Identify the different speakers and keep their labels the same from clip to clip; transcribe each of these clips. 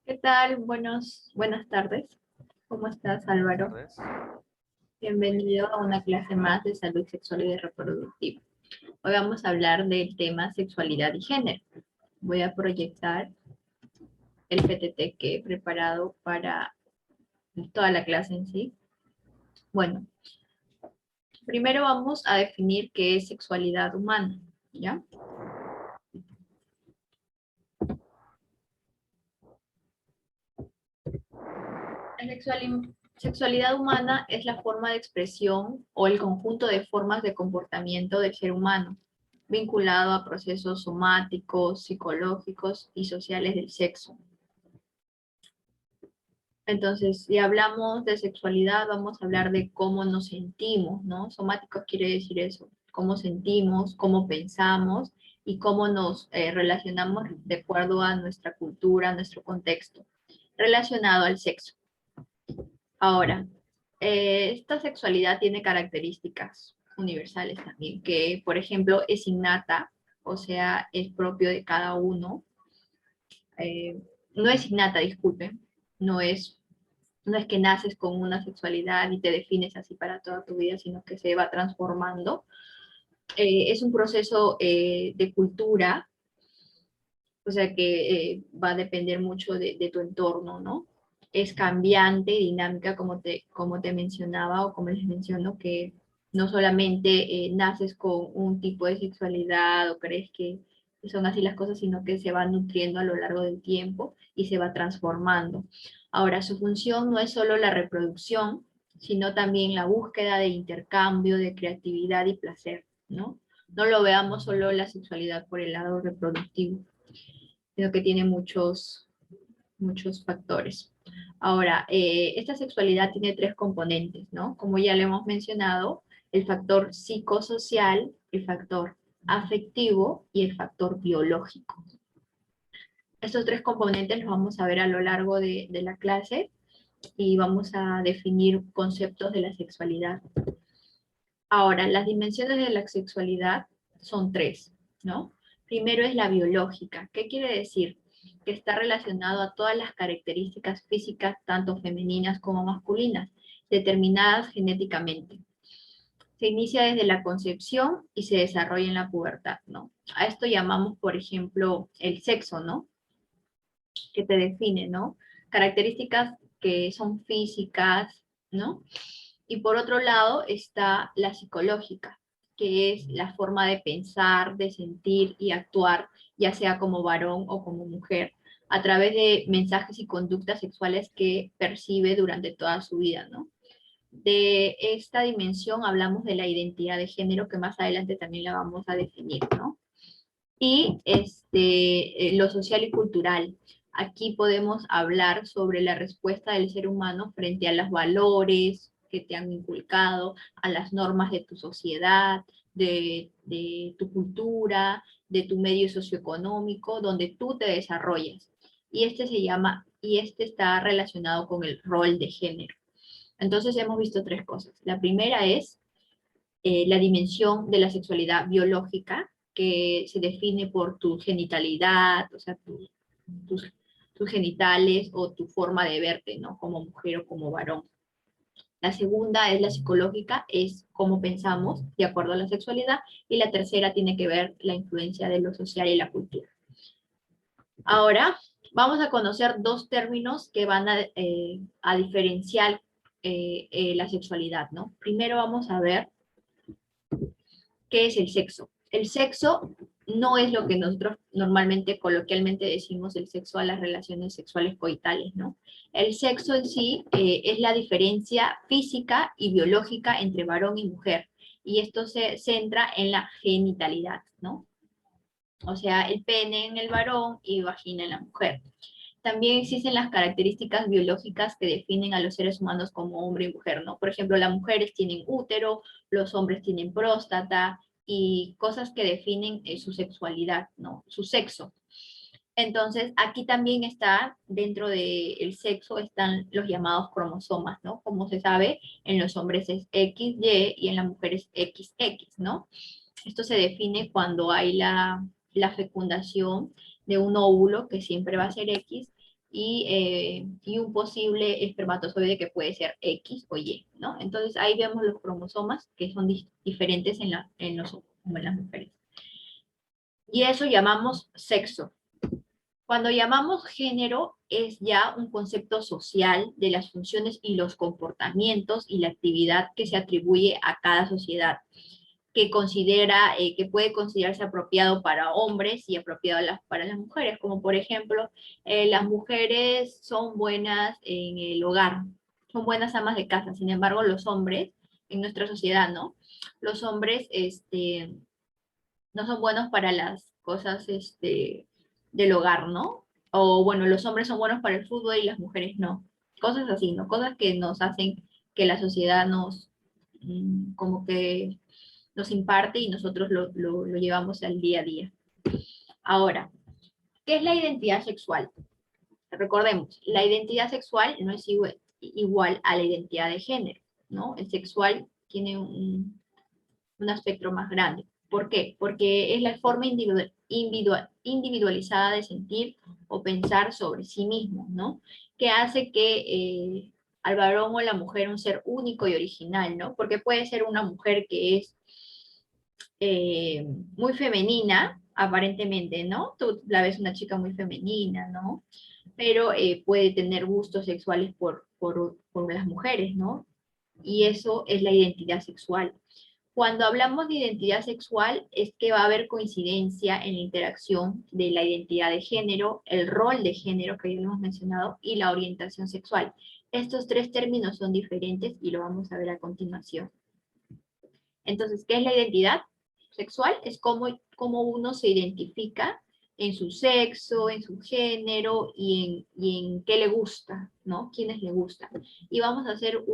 Speaker 1: ¿Qué tal? Buenas tardes. ¿Cómo estás,
Speaker 2: Buenas
Speaker 1: Álvaro?
Speaker 2: tardes. Muy
Speaker 1: Bienvenido
Speaker 2: bien.
Speaker 1: a una clase más de salud sexual y reproductiva. Hoy vamos a hablar del tema sexualidad y género. Voy a proyectar el PTT que he preparado para toda la clase en sí. Bueno, primero vamos a definir qué es sexualidad humana, ¿ya? Sexualidad humana es la forma de expresión o el conjunto de formas de comportamiento del ser humano, vinculado a procesos somáticos, psicológicos y sociales del sexo. Entonces, si hablamos de sexualidad, vamos a hablar de cómo nos sentimos, ¿no? Somáticos quiere decir eso, cómo sentimos, cómo pensamos y cómo nos relacionamos de acuerdo a nuestra cultura, nuestro contexto, relacionado al sexo. Ahora, esta sexualidad tiene características universales también, que por ejemplo es innata, o sea, es propio de cada uno. Eh, no es innata, disculpen, no es, no es que naces con una sexualidad y te defines así para toda tu vida, sino que se va transformando. Es un proceso de cultura, o sea que va a depender mucho de tu entorno, ¿no? Es cambiante y dinámica, como te mencionaba o como les menciono, que no solamente naces con un tipo de sexualidad o crees que son así las cosas, sino que se va nutriendo a lo largo del tiempo y se va transformando. Ahora, su función no es solo la reproducción, sino también la búsqueda de intercambio, de creatividad y placer, ¿no? No lo veamos solo la sexualidad por el lado reproductivo, sino que tiene muchos factores. Ahora, esta sexualidad tiene tres componentes, ¿no? Como ya le hemos mencionado, el factor psicosocial, el factor afectivo y el factor biológico. Estos tres componentes los vamos a ver a lo largo de la clase y vamos a definir conceptos de la sexualidad. Ahora, las dimensiones de la sexualidad son tres, ¿no? Primero es la biológica. ¿Qué quiere decir? Que está relacionado a todas las características físicas, tanto femeninas como masculinas, determinadas genéticamente. Se inicia desde la concepción y se desarrolla en la pubertad, ¿no? A esto llamamos, por ejemplo, el sexo, ¿no? Que te define, ¿no? Características que son físicas, ¿no? Y por otro lado está la psicológica, que es la forma de pensar, de sentir y actuar, ya sea como varón o como mujer, a través de mensajes y conductas sexuales que percibe durante toda su vida, ¿no? De esta dimensión hablamos de la identidad de género, que más adelante también la vamos a definir, ¿no? Y lo social y cultural. Aquí podemos hablar sobre la respuesta del ser humano frente a los valores que te han inculcado, a las normas de tu sociedad, de tu cultura, de tu medio socioeconómico, donde tú te desarrollas. Y este está relacionado con el rol de género. Entonces hemos visto tres cosas. La primera es la dimensión de la sexualidad biológica, que se define por tu genitalidad, o sea, tus, tus genitales o tu forma de verte, ¿no? Como mujer o como varón. La segunda es la psicológica, es cómo pensamos de acuerdo a la sexualidad. Y la tercera tiene que ver la influencia de lo social y la cultura. Ahora, vamos a conocer dos términos que van a diferenciar la sexualidad, ¿no? Primero vamos a ver ¿qué es el sexo? El sexo no es lo que nosotros normalmente, coloquialmente decimos el sexo a las relaciones sexuales coitales, ¿no? El sexo en sí es la diferencia física y biológica entre varón y mujer, y esto se centra en la genitalidad, ¿no? O sea, el pene en el varón y vagina en la mujer. También existen las características biológicas que definen a los seres humanos como hombre y mujer, ¿no? Por ejemplo, las mujeres tienen útero, los hombres tienen próstata y cosas que definen su sexualidad, ¿no? Su sexo. Entonces, aquí también está, dentro del sexo, están los llamados cromosomas, ¿no? Como se sabe, en los hombres es XY y en las mujeres XX, ¿no? Esto se define cuando hay la fecundación de un óvulo, que siempre va a ser X, y un posible espermatozoide que puede ser X o Y, ¿no? Entonces ahí vemos los cromosomas que son diferentes en los hombres como en las mujeres. Y eso llamamos sexo. Cuando llamamos género, es ya un concepto social de las funciones y los comportamientos y la actividad que se atribuye a cada sociedad, que considera, que puede considerarse apropiado para hombres y apropiado para las mujeres, como por ejemplo, las mujeres son buenas en el hogar, son buenas amas de casa, sin embargo, los hombres, en nuestra sociedad, ¿no? Los hombres, no son buenos para las cosas, del hogar, ¿no? O bueno, los hombres son buenos para el fútbol y las mujeres no. Cosas así, ¿no? Cosas que nos hacen que la sociedad nos, como que nos imparte y nosotros lo llevamos al día a día. Ahora, ¿qué es la identidad sexual? Recordemos, la identidad sexual no es igual a la identidad de género, ¿no? El sexual tiene un aspecto más grande. ¿Por qué? Porque es la forma individualizada de sentir o pensar sobre sí mismo, ¿no? Que hace que al varón o la mujer un ser único y original, ¿no? Porque puede ser una mujer que es muy femenina, aparentemente, ¿no? Tú la ves una chica muy femenina, ¿no? Pero puede tener gustos sexuales por las mujeres, ¿no? Y eso es la identidad sexual. Cuando hablamos de identidad sexual es que va a haber coincidencia en la interacción de la identidad de género, el rol de género que ya hemos mencionado y la orientación sexual. Estos tres términos son diferentes y lo vamos a ver a continuación. Entonces, ¿qué es la identidad sexual? Es cómo uno se identifica en su sexo, en su género y en qué le gusta, ¿no? ¿Quiénes le gustan? Y vamos a hacer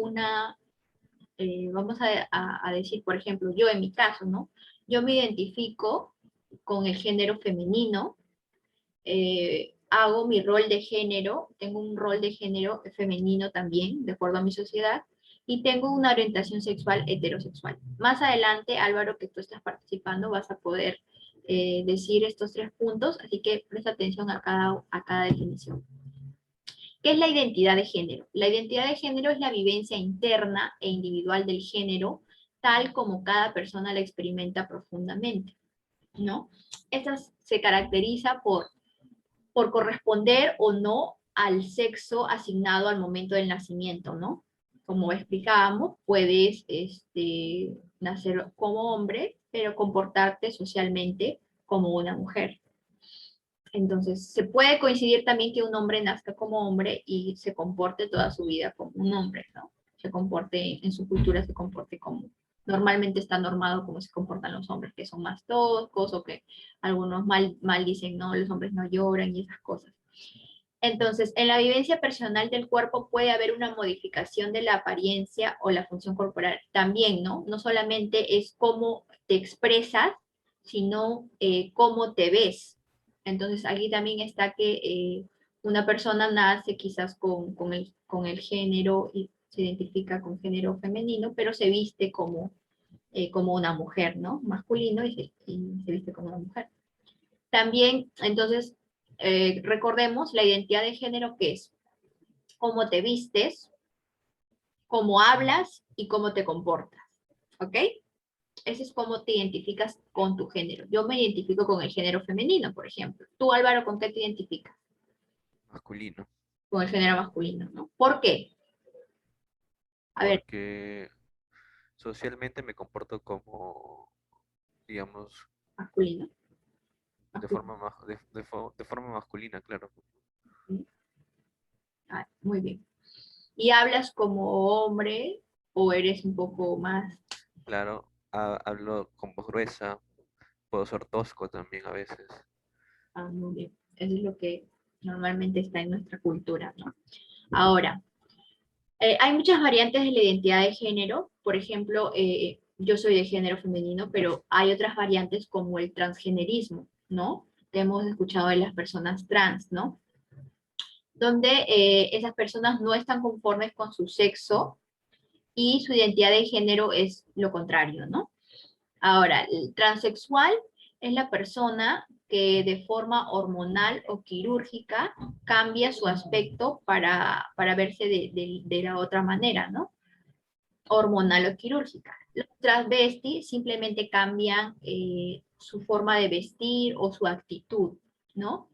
Speaker 1: vamos a decir, por ejemplo, yo en mi caso, ¿no? Yo me identifico con el género femenino, hago mi rol de género, tengo un rol de género femenino también, de acuerdo a mi sociedad, y tengo una orientación sexual heterosexual. Más adelante, Álvaro, que tú estás participando, vas a poder decir estos tres puntos, así que presta atención a cada definición. ¿Qué es la identidad de género? La identidad de género es la vivencia interna e individual del género, tal como cada persona la experimenta profundamente, ¿no? Esta se caracteriza por corresponder o no al sexo asignado al momento del nacimiento, ¿no? Como explicábamos, puedes nacer como hombre, pero comportarte socialmente como una mujer. Entonces, se puede coincidir también que un hombre nazca como hombre y se comporte toda su vida como un hombre, ¿no? Se comporte, en su cultura se comporte como, normalmente está normado como se comportan los hombres, que son más toscos o que algunos mal dicen, no, los hombres no lloran y esas cosas. Entonces, en la vivencia personal del cuerpo puede haber una modificación de la apariencia o la función corporal también, ¿no? No solamente es cómo te expresas, sino cómo te ves. Entonces, aquí también está que una persona nace quizás con el género y se identifica con género femenino, pero se viste como una mujer, ¿no? Masculino y se viste como una mujer. También, entonces, recordemos la identidad de género que es cómo te vistes, cómo hablas y cómo te comportas. ¿Ok? Ese es cómo te identificas con tu género. Yo me identifico con el género femenino, por ejemplo. Tú, Álvaro, ¿con qué te identificas?
Speaker 3: Masculino,
Speaker 1: Con el género masculino, ¿no? ¿Por qué? A ver,
Speaker 3: porque socialmente me comporto como, digamos,
Speaker 1: masculino.
Speaker 3: de
Speaker 1: Masculino.
Speaker 3: forma, de forma masculina, claro.
Speaker 1: Ah, muy bien. ¿Y hablas como hombre o eres un poco más?
Speaker 3: Claro, hablo con voz gruesa, puedo ser tosco también a veces.
Speaker 1: Ah, muy bien. Eso es lo que normalmente está en nuestra cultura, ¿no? Ahora, hay muchas variantes de la identidad de género. Por ejemplo, yo soy de género femenino, pero hay otras variantes como el transgenerismo, ¿no? Hemos escuchado de las personas trans, ¿no? Donde esas personas no están conformes con su sexo y su identidad de género es lo contrario, ¿no? Ahora, el transexual es la persona que de forma hormonal o quirúrgica cambia su aspecto para verse de la otra manera, ¿no? Hormonal o quirúrgica. Los transvestis simplemente cambian su forma de vestir o su actitud, ¿no?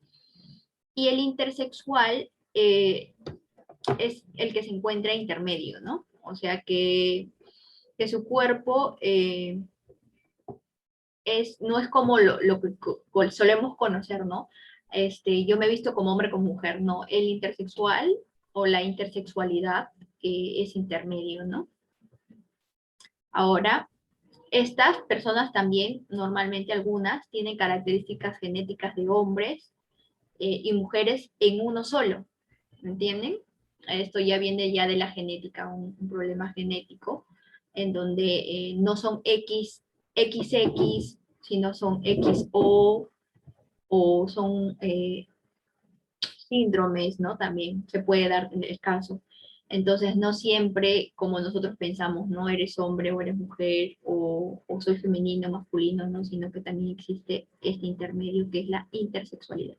Speaker 1: Y el intersexual es el que se encuentra intermedio, ¿no? O sea que su cuerpo no es como lo que solemos conocer, ¿no? Yo me he visto como hombre, como mujer, ¿no? El intersexual o la intersexualidad es intermedio, ¿no? Ahora, estas personas también, normalmente algunas, tienen características genéticas de hombres y mujeres en uno solo, ¿me entienden? Esto ya viene ya de la genética, un problema genético, en donde no son XX, sino son XO o son síndromes, ¿no? También se puede dar en el caso. Entonces, no siempre como nosotros pensamos, no eres hombre o eres mujer o soy femenino, masculino, ¿no? Sino que también existe este intermedio que es la intersexualidad.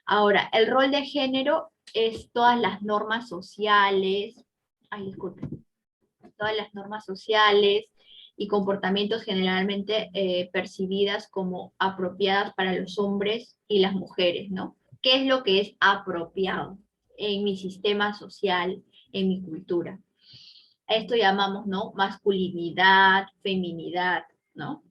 Speaker 1: Ahora, el rol de género es todas las normas sociales, ay, disculpen, todas las normas sociales y comportamientos generalmente percibidas como apropiadas para los hombres y las mujeres, ¿no? ¿Qué es lo que es apropiado en mi sistema social, en mi cultura? A esto llamamos, ¿no? Masculinidad, feminidad, ¿no?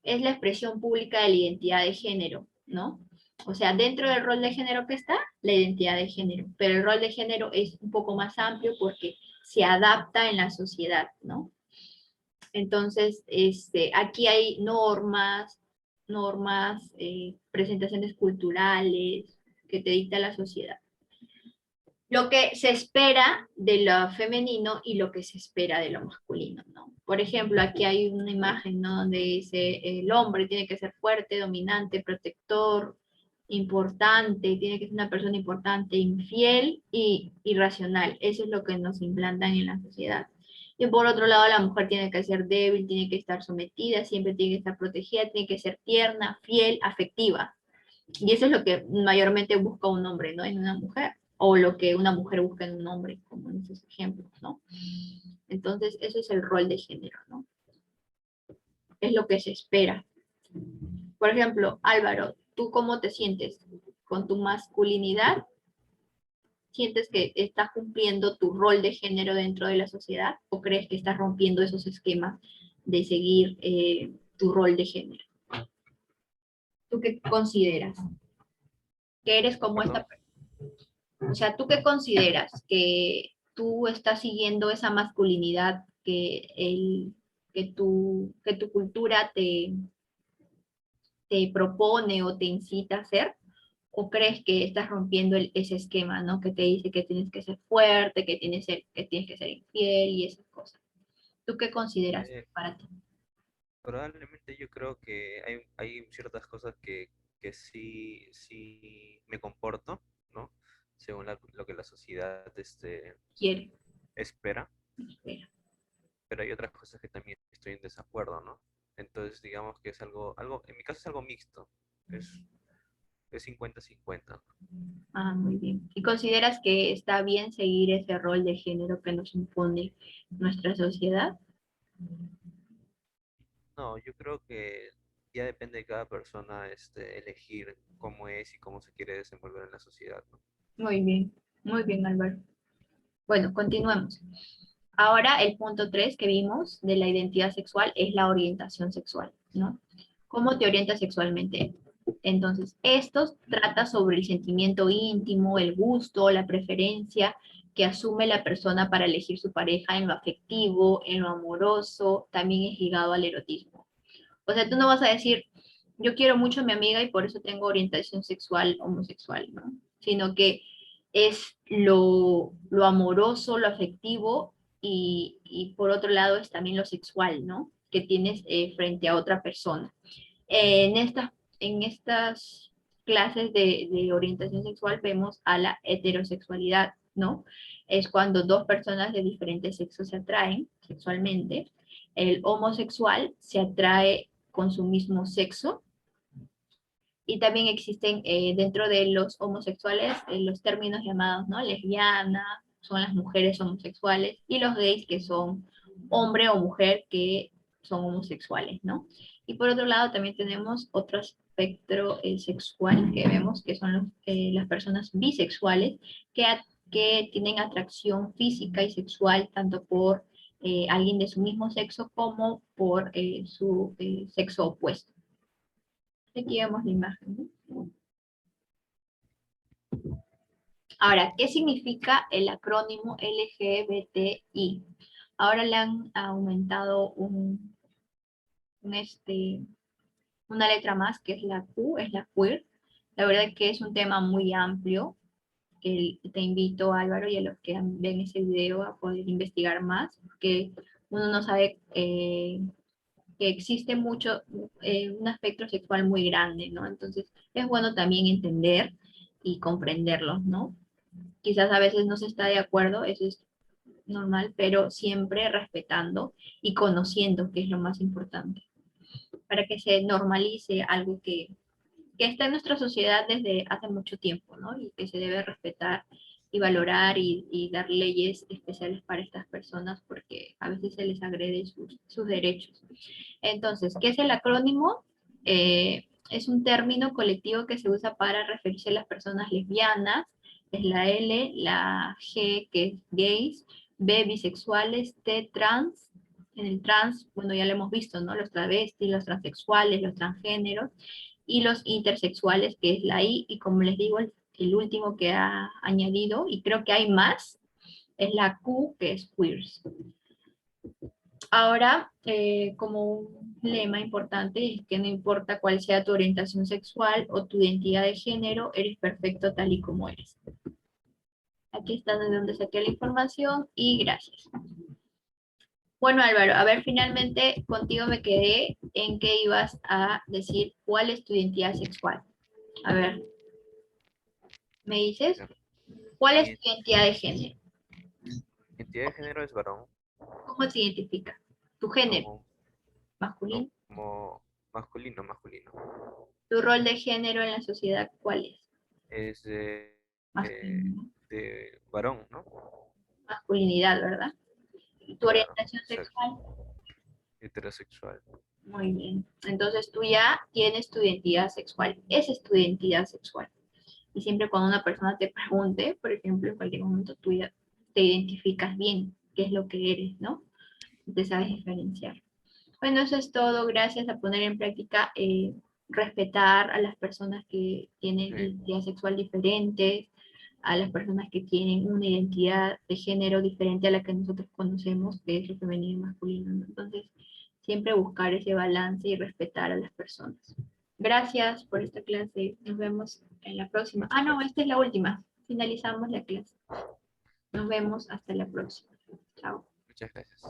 Speaker 1: Es la expresión pública de la identidad de género, ¿no? O sea, dentro del rol de género que está, la identidad de género, pero el rol de género es un poco más amplio porque se adapta en la sociedad, ¿no? Entonces, aquí hay normas, presentaciones culturales que te dicta la sociedad. Lo que se espera de lo femenino y lo que se espera de lo masculino, ¿no? Por ejemplo, aquí hay una imagen, ¿no? Donde dice, el hombre tiene que ser fuerte, dominante, protector, importante, tiene que ser una persona importante, infiel y irracional. Eso es lo que nos implantan en la sociedad. Y por otro lado, la mujer tiene que ser débil, tiene que estar sometida, siempre tiene que estar protegida, tiene que ser tierna, fiel, afectiva. Y eso es lo que mayormente busca un hombre, ¿no? En una mujer. O lo que una mujer busca en un hombre, como en esos ejemplos, ¿no? Entonces, eso es el rol de género, ¿no? Es lo que se espera. Por ejemplo, Álvaro, ¿tú cómo te sientes con tu masculinidad? ¿Sientes que estás cumpliendo tu rol de género dentro de la sociedad o crees que estás rompiendo esos esquemas de seguir tu rol de género? ¿Tú qué consideras? ¿Que eres como
Speaker 3: Perdón.
Speaker 1: esta persona? O sea, ¿tú qué consideras? ¿Que tú estás siguiendo esa masculinidad que tu cultura te propone o te incita a hacer? ¿O crees que estás rompiendo ese esquema, ¿no? Que te dice que tienes que ser fuerte, que tienes que ser infiel y esas cosas. ¿Tú qué consideras
Speaker 3: Eh,
Speaker 1: para ti?
Speaker 3: Probablemente yo creo que hay ciertas cosas que sí me comporto, ¿no? Según lo que la sociedad
Speaker 1: ¿Quieres?
Speaker 3: espera,
Speaker 1: Espera.
Speaker 3: pero hay otras cosas que también estoy en desacuerdo, ¿no? Entonces digamos que es en mi caso es algo mixto, es, es 50-50.
Speaker 1: Ah, muy bien. ¿Y consideras que está bien seguir ese rol de género que nos impone nuestra sociedad?
Speaker 3: No, yo creo que ya depende de cada persona elegir cómo es y cómo se quiere desenvolver en la sociedad, ¿no?
Speaker 1: Muy bien, Álvaro. Bueno, continuemos. Ahora el punto 3 que vimos de la identidad sexual es la orientación sexual, ¿no? ¿Cómo te orientas sexualmente? Entonces, esto trata sobre el sentimiento íntimo, el gusto, la preferencia que asume la persona para elegir su pareja en lo afectivo, en lo amoroso, también es ligado al erotismo. O sea, tú no vas a decir, yo quiero mucho a mi amiga y por eso tengo orientación sexual homosexual, ¿no? Sino que es lo amoroso, lo afectivo y por otro lado es también lo sexual, ¿no? Que tienes frente a otra persona. En estas clases de orientación sexual vemos a la heterosexualidad, ¿no? Es cuando dos personas de diferentes sexos se atraen sexualmente. El homosexual se atrae con su mismo sexo Y también existen dentro de los homosexuales los términos llamados, ¿no? Lesbiana, son las mujeres homosexuales, y los gays que son hombre o mujer que son homosexuales, ¿no? Y por otro lado también tenemos otro espectro sexual que vemos, que son las personas bisexuales, que tienen atracción física y sexual tanto por alguien de su mismo sexo como por su sexo opuesto. Aquí vemos la imagen, ¿no? Ahora, ¿qué significa el acrónimo LGBTI? Ahora le han aumentado una letra más, que es la Q, es la queer. La verdad que es un tema muy amplio, que te invito, Álvaro, y a los que ven ese video a poder investigar más, porque uno no sabe que existe mucho, un aspecto sexual muy grande, ¿no? Entonces, es bueno también entender y comprenderlo, ¿no? Quizás a veces no se está de acuerdo, eso es normal, pero siempre respetando y conociendo, que es lo más importante, para que se normalice algo que está en nuestra sociedad desde hace mucho tiempo, ¿no? Y que se debe respetar y valorar y dar leyes especiales para estas personas porque a veces se les agrede sus derechos. Entonces, ¿qué es el acrónimo? Es un término colectivo que se usa para referirse a las personas lesbianas, es la L, la G, que es gays, B, bisexuales, T, trans. En el trans, bueno, ya lo hemos visto, ¿no? Los travestis, los transexuales, los transgéneros, y los intersexuales, que es la I, y como les digo, el último que ha añadido, y creo que hay más, es la Q, que es queers. Ahora, como un lema importante, es que no importa cuál sea tu orientación sexual o tu identidad de género, eres perfecto tal y como eres. Aquí está de donde saqué la información y gracias. Bueno, Álvaro, a ver, finalmente contigo me quedé en que ibas a decir cuál es tu identidad sexual. A ver, ¿me dices? ¿Cuál es
Speaker 3: Mi
Speaker 1: tu identidad de género?
Speaker 3: identidad de género es varón,
Speaker 1: ¿Cómo se identifica? ¿Tu género?
Speaker 3: como, no,
Speaker 1: ¿Masculino?
Speaker 3: como masculino, masculino.
Speaker 1: ¿Tu rol de género en la sociedad cuál es?
Speaker 3: Es
Speaker 1: Masculino.
Speaker 3: de varón, ¿no?
Speaker 1: Masculinidad, ¿verdad? ¿Y tu
Speaker 3: Claro,
Speaker 1: orientación
Speaker 3: exacto.
Speaker 1: sexual?
Speaker 3: Heterosexual.
Speaker 1: Muy bien. Entonces tú ya tienes tu identidad sexual. Esa es tu identidad sexual. Y siempre cuando una persona te pregunte, por ejemplo, en cualquier momento tú ya te identificas bien qué es lo que eres, ¿no? Te sabes diferenciar. Bueno, eso es todo. Gracias a poner en práctica respetar a las personas que tienen
Speaker 3: Sí,
Speaker 1: identidad sexual diferente, a las personas que tienen una identidad de género diferente a la que nosotros conocemos, que es lo femenino y masculino, ¿no? Entonces, siempre buscar ese balance y respetar a las personas. Gracias por esta clase. Nos vemos en la próxima.
Speaker 3: muchas
Speaker 1: Ah, no,
Speaker 3: gracias.
Speaker 1: esta es la última. Finalizamos la clase. Nos vemos hasta la próxima. Chao.
Speaker 3: Muchas gracias.